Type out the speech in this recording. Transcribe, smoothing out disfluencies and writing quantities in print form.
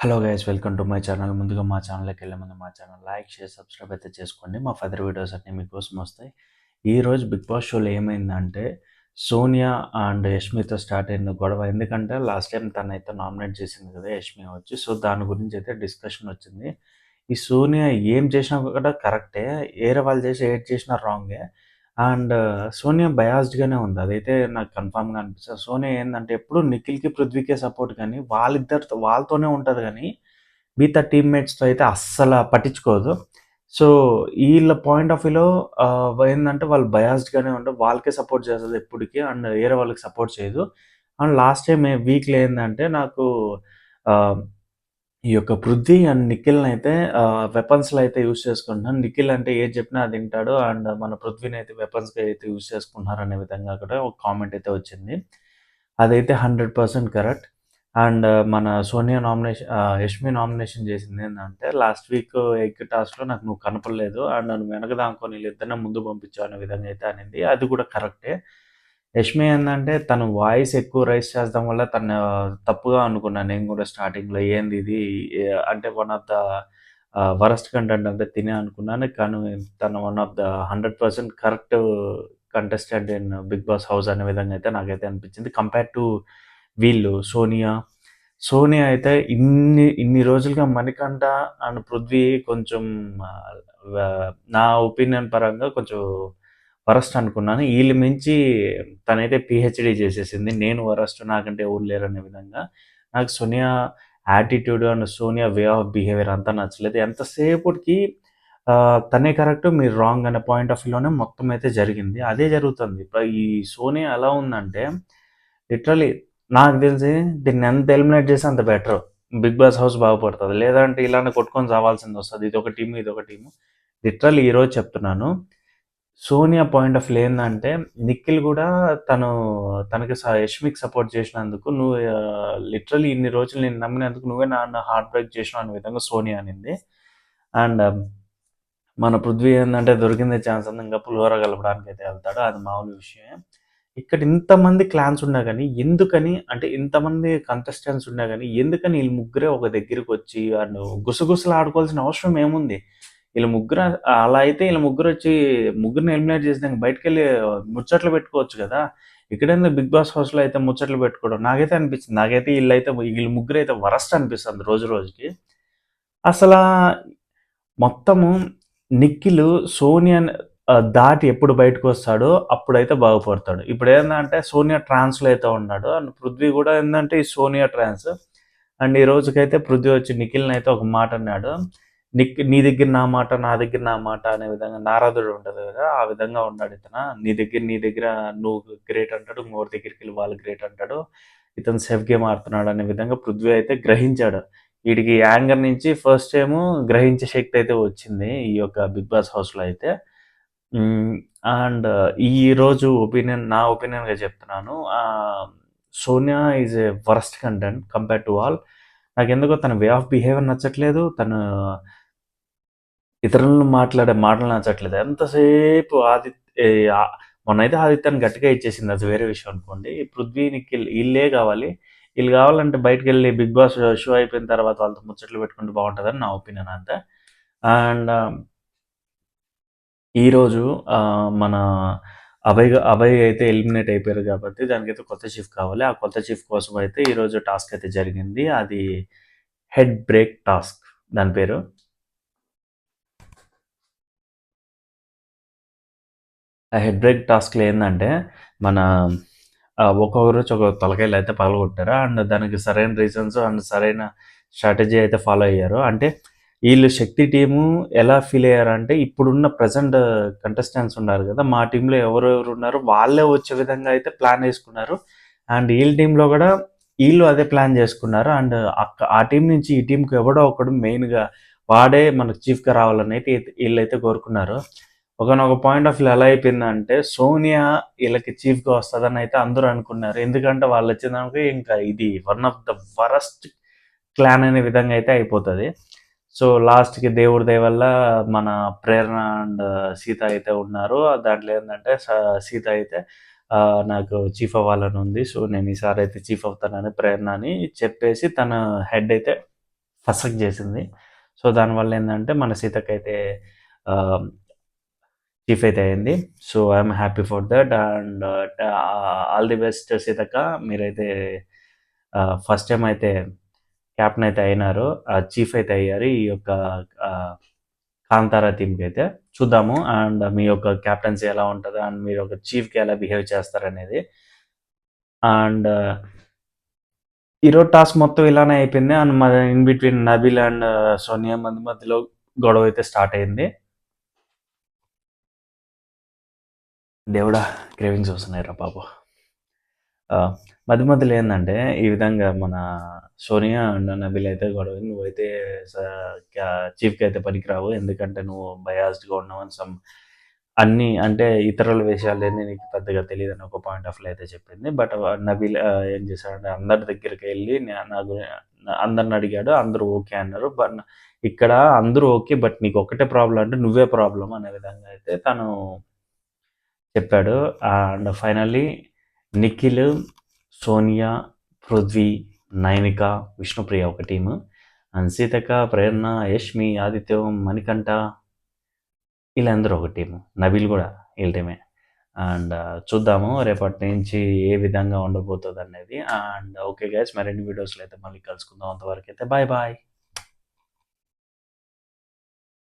Hello guys, welcome to my channel. ముందుగా మా ఛానల్‌లోకి వెళ్ళే ముందు మా ఛానల్ లైక్, షేర్, సబ్స్క్రైబ్ అయితే చేసుకోండి. మా ఫర్దర్ వీడియోస్ అన్నీ మీకోసం వస్తాయి. ఈరోజు బిగ్ బాస్ షోలో ఏమైందంటే సోనియా అండ్ యష్మితో స్టార్ట్ అయింది గొడవ. ఎందుకంటే లాస్ట్ టైం తనైతే నామినేట్ చేసింది కదా యష్మి వచ్చి. సో దాని గురించి అయితే డిస్కషన్ వచ్చింది. ఈ సోనియా ఏం చేసినా కూడా కరెక్టే. వేరే వాళ్ళు చేసి ఏది చేసినా రాంగే. అండ్ సోనియా బయాస్డ్‌గానే ఉంది. అదైతే నాకు కన్ఫర్మ్‌గా అనిపిస్తది. సోనియా ఏందంటే ఎప్పుడు నిఖిల్‌కి, పృథ్వీకే సపోర్ట్ గానీ వాళ్ళతోనే ఉంటది గానీ, మిగతా టీమ్‌మేట్స్‌తో అయితే అస్సల పట్టించుకోదు. సో, ఈళ్ళ పాయింట్ ఆఫ్ వ్యూలో ఏందంటే వాళ్ళు బయాస్డ్‌గానే ఉంటారు. వాళ్ళకే సపోర్ట్ చేస్తది ఎప్పటికి. అండ్ వేరే వాళ్ళకి సపోర్ట్ చేయదు. అండ్ లాస్ట్ టైమ్ వీక్‌లో ఏందంటే నాకు ఆహ్ ఈ యొక్క 'పృథ్వీ' అండ్ 'నిఖిల్‌నైతే వెపన్స్‌లో అయితే యూజ్ చేసుకుంటున్నాను. 'నిఖిల్' అంటే ఏది చెప్పినా అది వింటాడు. అండ్ మన 'పృథ్వీ'నైతే వెపన్స్‌గా అయితే యూజ్ చేసుకుంటున్నారనే విధంగా కూడా ఒక కామెంట్ అయితే వచ్చింది. అదైతే 100% కరెక్ట్. అండ్ మన 'యష్మి' నామినేషన్ చేసిందేందంటే లాస్ట్ వీక్ ఎగ్ టాస్క్‌లో నాకు నువ్వు కనపడలేదు. అండ్ నన్ను వెనక దానుకొని వీళ్ళిద్దరిని ముందు పంపించావు అనే విధంగా అయితే అనింది. అది కూడా కరెక్టే. యష్మి ఏందంటే తను వాయిస్ ఎక్కువ రైజ్ చేద్దాం వల్ల తను తప్పుగా అనుకున్నాను నేను గూడా స్టార్టింగ్‌లో. ఏందిది అంటే one of the worst content అంటే తినే అనుకున్నాను. కానీ తను one of the 100% correct contestant in 'Bigg Boss house' అనే విధంగా అయితే నాకైతే అనిపించింది. కంపేర్ టు వీళ్ళు సోనియా అయితే ఇన్ని రోజులుగా 'మణికంఠ' అండ్ 'పృథ్వీ' కొంచెం ఆహ్, వ నా ఒపీనియన్ పరంగా కొంచెం వరస్ట్ అనుకున్నాను. ఈళ్ళు మించి తనైతే పీహెచ్‌డీ చేసేసింది. నేను వరస్ట్ నాకంటే ఎవరు లేరనే విధంగా. నాకు Sonia attitude and Sonia way of behaviour అంతా నచ్చలేదు. ఎంతసేపటికి తనే కరెక్ట్, మీరు రాంగ్ అనే పాయింట్ ఆఫ్ వ్యూలోనే మొత్తం అయితే జరిగింది. అదే జరుగుతుంది. ఈ సోనియా ఎలా ఉందంటే లిటరల్లీ నాకు తెలిసి దీన్ని ఎంత ఎలిమినేట్ చేస్తే అంత బెటరు. 'బిగ్ బాస్' హౌస్ బాగుపడతది. లేదంటే ఇలానే కొట్టుకొని చావాల్సిందొస్తది. ఇదొక టీము, ఇదొక టీము. లిటరల్లీ ఈరోజు చెప్తున్నాను. సోనియా పాయింట్ ఆఫ్ వ్యూ ఏందంటే, నిఖిల్ గూడా తనకి యష్మికి సపోర్ట్ చేసినందుకు నువ్వు లిటరల్లీ ఇన్ని రోజులు నేను నమ్మినందుకు నువ్వే నన్ను హార్ట్ బ్రేక్ చేసినావు అనే విధంగా సోనియా అనింది. అండ్ మన పృథ్వీ ఏందంటే దొరికిందే ఛాన్స్ అని ఇంక పులిహోర కలపడానికైతే ఎళ్తాడు. అది మామూలు విషయమే. ఇక్కడ ఇంతమంది క్లాన్స్ ఉన్నా గాని, ఎందుకని అంటే ఇంతమంది కంటెస్టెంట్స్ ఉన్నా గాని, ఎందుకని ఈళ్ళు ముగ్గురే ఒక దగ్గరికొచ్చి గుసగుసలాడుకోవాల్సిన అవసరం ఏముంది? ఈళ్ళు ముగ్గురు అలా అయితే ఈళ్ళు ముగ్గురొచ్చి ముగ్గురిని ఎలిమినేట్ చేసినంక బయటికెళ్ళి ముచ్చట్లు పెట్టుకోవచ్చు గదా! ఇక్కడేంది 'బిగ్ బాస్' హౌస్‌లో అయితే ముచ్చట్లు పెట్టుకోవడం. నాకైతే అనిపించింది. నాకైతే వీళ్ళు ముగ్గురైతే వరస్ట్ అనిపిస్తుంది రోజు రోజుకి. అసలా మొత్తము నిఖిలు సోనియాని దాటి ఎప్పుడు బయటకొస్తాడో అప్పుడైతే బాగుపడతాడు. ఇప్పుడేందంటే సోనియా ట్రాన్స్‌లో అయితే ఉన్నాడు. అండ్ పృథ్వీ గూడా ఏందంటే ఈ సోనియా ట్రాన్స్. అండ్ ఈ రోజుకైతే పృథ్వీ వచ్చి నిఖిల్‌నైతే ఒక మాట అన్నాడు. నీ దగ్గర నా మాట, నా దగ్గర నా మాట అనే విధంగా నారదుడు ఉంటది గదా! ఆ విధంగా ఉన్నాడు ఇతను. నీ దగ్గర నువ్వు గ్రేట్ అంటాడు. ఇంకొకరి దగ్గరికెళ్ళి వాళ్ళు గ్రేట్ అంటాడు. ఇతను సేఫ్ గేమ్ ఆడుతున్నాడు అనే విధంగా పృథ్వీ అయితే గ్రహించాడు. వీడికి యాంగర్ నుంచి ఫస్ట్ టైము గ్రహించే శక్తి అయితే వచ్చింది. ఈ యొక్క 'బిగ్ బాస్' హౌస్‌లో అయితే. హ్మ్. అండ్ ఈరోజు నా ఒపీనియన్‌గా చెప్తున్నాను. 'Sonia is a worst content compare to all.' నాకెందుకో తన వే ఆఫ్ బిహేవియర్ నచ్చట్లేదు. తను ఇతరులను మాట్లాడే మాటలు నచ్చట్లేదు. ఎంతసేపు ఏ మొన్నైతే ఆదిత్యని గట్టిగా ఇచ్చేసింది. అది వేరే విషయం అనుకోండి. పృథ్వీ, నిఖిల్ ఈళ్ళే గావాలి. ఈళ్ళు గావాలంటే బయటికెళ్ళి 'బిగ్ బాస్' షో అయిపోయిన తర్వాత వాళ్ళతో ముచ్చట్లు పెట్టుకుంటే బావుంటదని నా ఒపీనియన్ అంతే. అండ్ ఈరోజు మన అభయ్ అయితే ఎలిమినేట్ అయిపోయారు కాబట్టి దానికైతే కొత్త చీఫ్ కావాలి. ఆ కొత్త చీఫ్ కోసం అయితే ఈరోజు టాస్క్ అయితే జరిగింది. అది హెడ్ బ్రేక్ టాస్క్ దాని పేరు. ఆ హెడ్ బ్రేక్ టాస్క్‌లో ఏందంటే, మన ఒక్కొక్కరు ఒక్కొక్క తలకాయలైతే పగలగొట్టారు. అండ్ దానికి సరైన రీజన్స్ అండ్ సరైన స్ట్రాటజీ అయితే ఫాలో అయ్యారు. అంటే ఈళ్ళు శక్తి టీము ఎలా ఫీల్ అయ్యారంటే, ఇప్పుడున్న ప్రెజెంట్ కంటెస్టెంట్స్ ఉన్నారు గదా! మా టీమ్‌లో ఎవరెవరు ఉన్నారో వాళ్ళే వచ్చే విధంగా అయితే ప్లాన్ యేసుకున్నారు. అండ్ ఈళ్ళ టీమ్‌లో గూడా ఈళ్ళు అదే ప్లాన్ జేసుకున్నారు. అండ్ ఆ టీమ్ నుంచి ఈ టీమ్‌కి ఎవడో ఒకడు మెయిన్‌గా వాడే మనకు చీఫ్‌గా రావాలని అయితే ఈళ్ళైతే కోరుకున్నారు. ఒకానొక పాయింట్ ఆఫ్ వ్యూలో ఎలా అయిపోయిందంటే, సోనియా ఈళ్ళకి చీఫ్‌గా వస్తదని అయితే అందరూ అనుకున్నారు. ఎందుకంటే వాళ్ళొచ్చిందానికి ఇంకా ఇది one of the worst clan అనే విధంగా అయితే అయిపోతది. సో, లాస్ట్‌కి దేవుడి దయ వల్ల మన ప్రేరణ అండ్ సీత అయితే ఉన్నారు. దాంట్లో ఏందంటే సీత అయితే నాకు చీఫ్ అవ్వాలని ఉంది. సో, నేను ఈసారి అయితే చీఫ్ అవుతానని ప్రేరణని చెప్పేసి తన హెడ్ అయితే ఫసక్ చేసింది. సో, దానివల్ల ఏందంటే మన సీతకైతే ఆహ్, చీఫ్ అయితే అయింది. So, I'm happy for that and all the best Seethakka. మీరైతే ఫస్ట్ టైమ్ అయితే కెప్టెన్ అయితే అయినారు. చీఫ్ అయితే అయ్యారు. ఈ యొక్క ఆహ్, కాంతార టీమ్‌కైతే. చూద్దాము అండ్ మీ యొక్క కెప్టెన్సీ ఎలా ఉంటదో అండ్ మీరు ఒక చీఫ్‌గా ఎలా బిహేవ్ చేస్తారనేది. అండ్ ఈరోజు టాస్క్ మొత్తం ఇలానే అయిపోయింది. And in between Nabeel and Sonia మధ్యలో గొడవ అయితే స్టార్ట్ అయింది. దేవుడా! క్రేవింగ్స్ వస్తున్నాయిరా బాబు. మధ్య మధ్యలో ఏందంటే, ఈ విధంగా మన సోనియా అండ్ నబీల్ అయితే గొడవ నువ్వైతే స క్యా చీఫ్‌గా అయితే పనికిరావు. ఎందుకంటే నువ్వు బయాస్డ్‌గా ఉన్నావు అని అన్నీ అంటే ఇతరుల విషయాలన్నీ నీకు పెద్దగా తెలీదని ఒక పాయింట్ ఆఫ్ వ్యూలో అయితే చెప్పింది. బట్ నబీల్ ఏం చేశాడంటే అందరి దగ్గరికెళ్ళి నాకు అందరిని అడిగాడు. అందరూ ఓకే అన్నారు. బట్ ఇక్కడ అందరూ ఓకే. బట్ నీకొక్కటే ప్రాబ్లమ్ అంటే నువ్వే ప్రాబ్లమ్ అనే విధంగా అయితే తను చెప్పాడు. అండ్ ఫైనల్లీ నిఖిల్, సోనియా, పృథ్వీ, నైనిక, విష్ణుప్రియ ఒక టీము. అండ్ సీతక్క, ప్రేరణ, యష్మి, ఆదిత్యం, మణికంఠ వీళ్ళందరూ ఒక టీము. నబీల్ కూడా వీళ్ళ టీమే. అండ్ చూద్దాము రేపటి నుంచి ఏ విధంగా ఉండబోతుందనేది. అండ్ ఓకే గైస్ మరిన్ని వీడియోస్‌లో అయితే మళ్ళీ కలుసుకుందాం. అంతవరకైతే బాయ్ బాయ్.